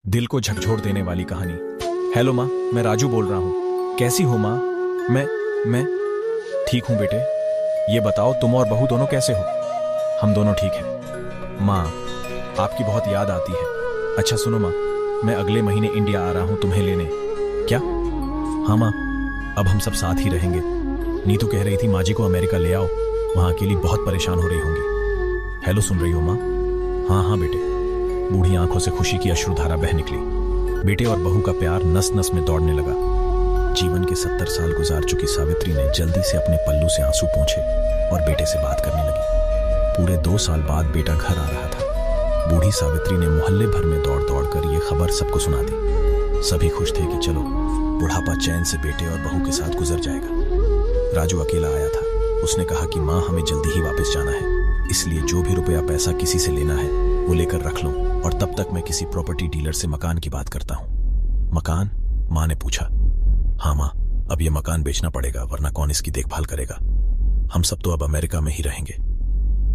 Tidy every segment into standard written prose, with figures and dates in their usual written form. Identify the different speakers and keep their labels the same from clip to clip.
Speaker 1: दिल को झकझोर देने वाली कहानी। हेलो माँ, मैं राजू बोल रहा हूँ। कैसी हो माँ? मैं ठीक हूँ बेटे। ये बताओ तुम और बहू दोनों कैसे हो? हम दोनों ठीक हैं। माँ, आपकी बहुत याद आती है। अच्छा सुनो माँ, मैं अगले महीने इंडिया आ रहा हूँ तुम्हें लेने। क्या? हाँ माँ, अब हम सब साथ ही रहेंगे। नीतू कह रही थी माँ जी को अमेरिका ले आओ, वहाँ अकेली बहुत परेशान हो रही होंगी। हेलो, सुन रही हो माँ? हाँ हाँ बेटे। बूढ़ी आंखों से खुशी की अश्रुधारा बह निकली। बेटे और बहू का प्यार नस नस में दौड़ने लगा। जीवन के 70 साल गुजार चुकी सावित्री ने जल्दी से अपने पल्लू से आंसू पोंछे और बेटे से बात करने लगी। पूरे 2 साल बाद बेटा घर आ रहा था। बूढ़ी सावित्री ने मोहल्ले भर में दौड़ दौड़ कर यह खबर सबको सुना दी। सभी खुश थे कि चलो बुढ़ापा चैन से बेटे और बहू के साथ गुजर जाएगा। राजू अकेला आया था। उसने कहा कि माँ, हमें जल्दी ही वापस जाना है, इसलिए जो भी रुपया पैसा किसी से लेना है वो लेकर रख लो, और तब तक मैं किसी प्रॉपर्टी डीलर से मकान की बात करता हूँ। मकान? माँ ने पूछा। हाँ माँ, अब ये मकान बेचना पड़ेगा, वरना कौन इसकी देखभाल करेगा? हम सब तो अब अमेरिका में ही रहेंगे।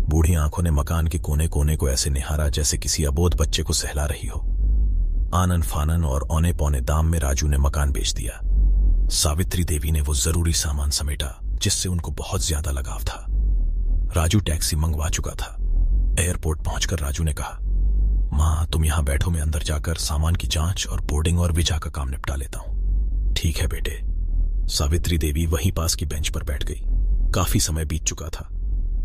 Speaker 1: बूढ़ी आंखों ने मकान के कोने कोने को ऐसे निहारा जैसे किसी अबोध बच्चे को सहला रही हो। आनन फानन और औने पौने दाम में राजू ने मकान बेच दिया। सावित्री देवी ने वो जरूरी सामान समेटा जिससे उनको बहुत ज्यादा लगाव था। राजू टैक्सी मंगवा चुका था। एयरपोर्ट पहुंचकर राजू ने कहा, माँ तुम यहां बैठो, मैं अंदर जाकर सामान की जांच और बोर्डिंग और वीजा का काम निपटा लेता हूं। ठीक है बेटे। सावित्री देवी वहीं पास की बेंच पर बैठ गई। काफी समय बीत चुका था।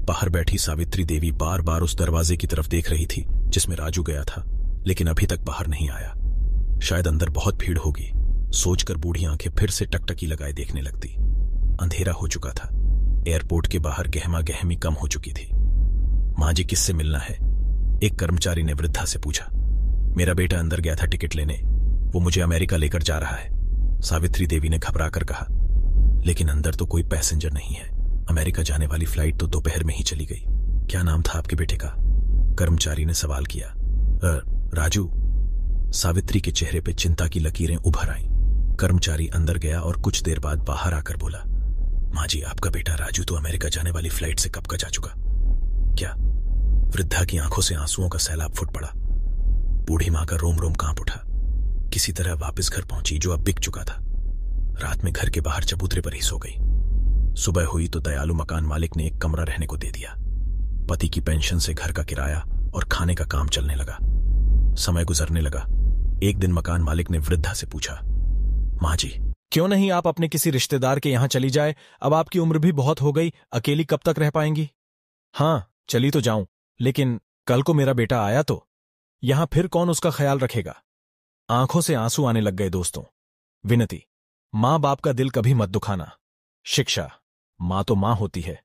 Speaker 1: बाहर बैठी सावित्री देवी बार बार उस दरवाजे की तरफ देख रही थी जिसमें राजू गया था, लेकिन अभी तक बाहर नहीं आया। शायद अंदर बहुत भीड़ होगी, सोचकर बूढ़ी आंखें फिर से टकटकी लगाए देखने लगती। अंधेरा हो चुका था। एयरपोर्ट के बाहर गहमा गहमी कम हो चुकी थी। माँ जी, किससे मिलना है? एक कर्मचारी ने वृद्धा से पूछा। मेरा बेटा अंदर गया था टिकट लेने, वो मुझे अमेरिका लेकर जा रहा है, सावित्री देवी ने घबरा कर कहा। लेकिन अंदर तो कोई पैसेंजर नहीं है। अमेरिका जाने वाली फ्लाइट तो दोपहर में ही चली गई। क्या नाम था आपके बेटे का? कर्मचारी ने सवाल किया। राजू। सावित्री के चेहरे पे चिंता की लकीरें उभर आईं। कर्मचारी अंदर गया और कुछ देर बाद बाहर आकर बोला, माँ जी, आपका बेटा राजू तो अमेरिका जाने वाली फ्लाइट से कब का जा चुका। क्या? वृद्धा की आंखों से आंसुओं का सैलाब फुट पड़ा। बूढ़ी मां का रोम रोम कांप उठा। किसी तरह वापस घर पहुंची जो अब बिक चुका था। रात में घर के बाहर चबूतरे पर ही सो गई। सुबह हुई तो दयालु मकान मालिक ने एक कमरा रहने को दे दिया। पति की पेंशन से घर का किराया और खाने का काम चलने लगा। समय गुजरने लगा। एक दिन मकान मालिक ने वृद्धा से पूछा, माँ जी, क्यों नहीं आप अपने किसी रिश्तेदार के यहां चली जाए? अब आपकी उम्र भी बहुत हो गई, अकेली कब तक रह पाएंगी? हाँ, चली तो जाऊं, लेकिन कल को मेरा बेटा आया तो यहां फिर कौन उसका ख्याल रखेगा? आंखों से आंसू आने लग गए दोस्तों। विनती, मां बाप का दिल कभी मत दुखाना। शिक्षा, मां तो मां होती है,